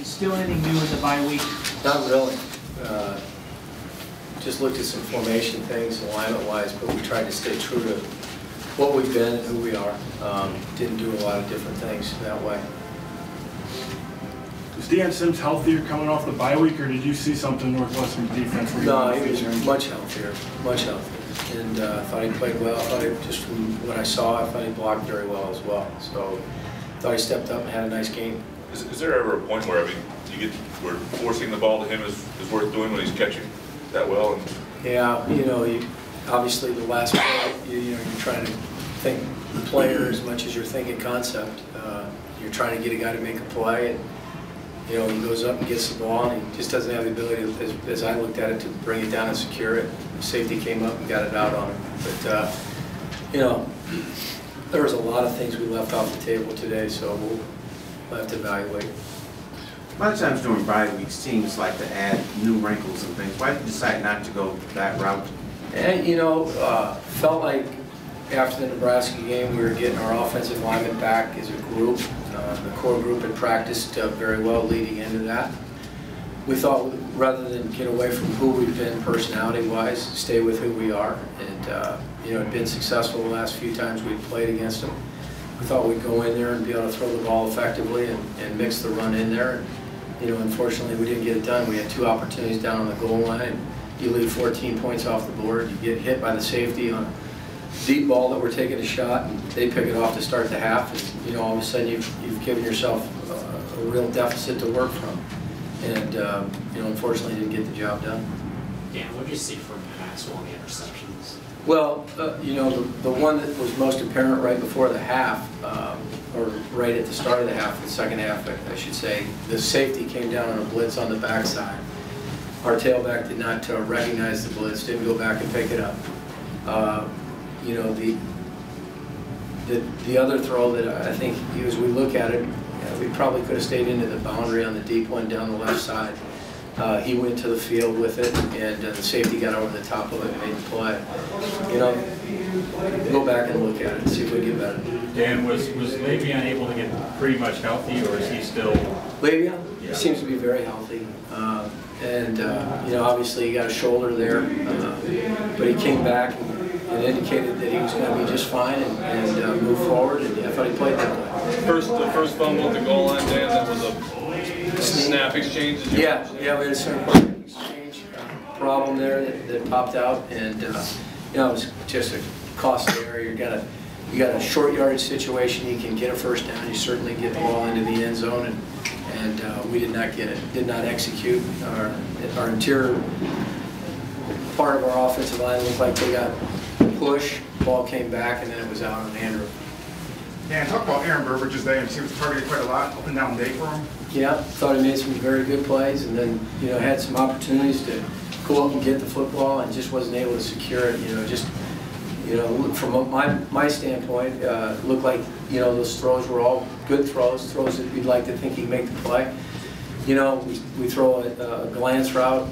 Still anything new in the bye week? Not really. Just looked at some formation things, alignment-wise, but we tried to stay true to what we've been and who we are. Didn't do a lot of different things that way. Was Dan Sims healthier coming off the bye week, or did you see something in Northwestern defense? No, he was much healthier, and I thought he played well. I thought just from what I saw, I thought he blocked very well as well. So I thought he stepped up and had a nice game. Is there ever a point where, I mean, where forcing the ball to him is worth doing when he's catching that well? And yeah, you know, obviously the last play, you're trying to think the player as much as you're thinking concept. You're trying to get a guy to make a play, and you know, he goes up and gets the ball, and he just doesn't have the ability, as I looked at it, to bring it down and secure it. Safety came up and got it out on him. But you know, there was a lot of things we left off the table today, so we'll have to evaluate. A lot of times during bye weeks, teams like to add new wrinkles and things. Why did you decide not to go that route? And you know, felt like after the Nebraska game, we were getting our offensive linemen back as a group. The core group had practiced very well leading into that. We thought rather than get away from who we've been personality-wise, stay with who we are. And you know, had been successful the last few times we'd played against them. We thought we'd go in there and be able to throw the ball effectively and mix the run in there. And, you know, unfortunately, we didn't get it done. We had 2 opportunities down on the goal line, and you leave 14 points off the board. You get hit by the safety on a deep ball that we're taking a shot, and they pick it off to start the half. And, you know, all of a sudden you've given yourself a real deficit to work from. And, you know, unfortunately, didn't get the job done. Dan, what did you see from Maxwell on the interceptions? Well, you know, the one that was most apparent right before the half, or right at the start of the half, the second half, I should say, the safety came down on a blitz on the backside. Our tailback did not recognize the blitz, didn't go back and pick it up. You know, the other throw that I think, as we look at it, we probably could have stayed into the boundary on the deep one down the left side. He went to the field with it, and the safety got over the top of it and made the play. You know, go back and look at it and see if we get better. Dan, was Le'Veon able to get pretty much healthy, or is he still? Le'Veon? Yeah. Seems to be very healthy. And you know, obviously he got a shoulder there, but he came back and indicated that he was going to be just fine and move forward, and I thought he played that way. The first fumble at the goal line, Dan, that was a snap exchange? Yeah, we had a certain exchange problem there that popped out, and you know, it was just a costly area. You got a short yardage situation, you can get a first down, you certainly get the ball into the end zone, and we did not get it, did not execute. Our interior part of our offensive line looked like they got push, ball came back, and then it was out on Andrew. Dan, talk about Aaron Burbage's day, and he was targeted quite a lot, up and down day for him. Yeah, thought he made some very good plays, and then, you know, had some opportunities to go up and get the football and just wasn't able to secure it. You know, just, you know, from my standpoint, looked like, you know, those throws were all good throws that we'd like to think he'd make the play. You know, we throw a glance route,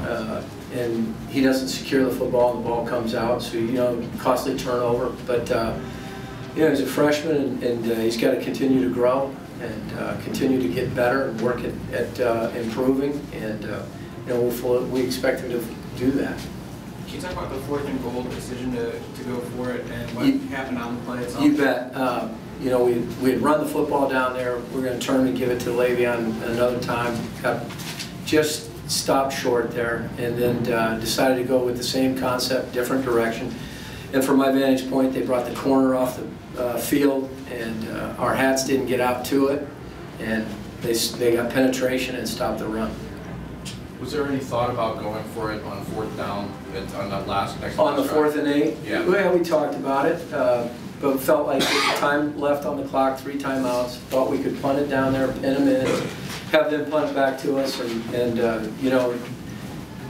and he doesn't secure the football, and the ball comes out, so, you know, costly turnover. But, you know, he's a freshman, and he's got to continue to grow and continue to get better and work at improving, and, you know, we expect him to do that. Can you talk about the 4th and goal decision to go for it and what happened on the play itself? You bet. You know, we had run the football down there. We're going to turn and give it to Le'Veon another time. Got just stopped short there, and then decided to go with the same concept, different direction. And from my vantage point, they brought the corner off the field, and our hats didn't get out to it, and they got penetration and stopped the run. Was there any thought about going for it on 4th down on that next on the 4th and 8? Yeah. Well, we talked about it, but felt like with the time left on the clock, 3 timeouts, thought we could punt it down there, pin them in, have them punt it back to us, and you know,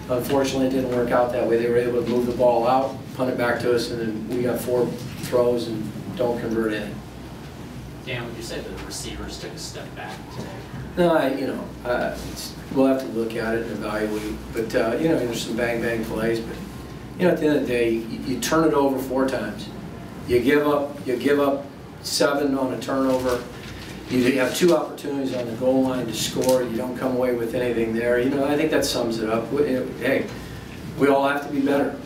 unfortunately it didn't work out that way. They were able to move the ball out, punt it back to us, and then we got 4 throws and don't convert any. Dan, would you say the receivers took a step back today? No, you know, we'll have to look at it and evaluate. But you know, there's some bang plays. But you know, at the end of the day, you turn it over 4 times. You give up 7 on a turnover, You have 2 opportunities on the goal line to score, you don't come away with anything there. You know, I think that sums it up. Hey, we all have to be better.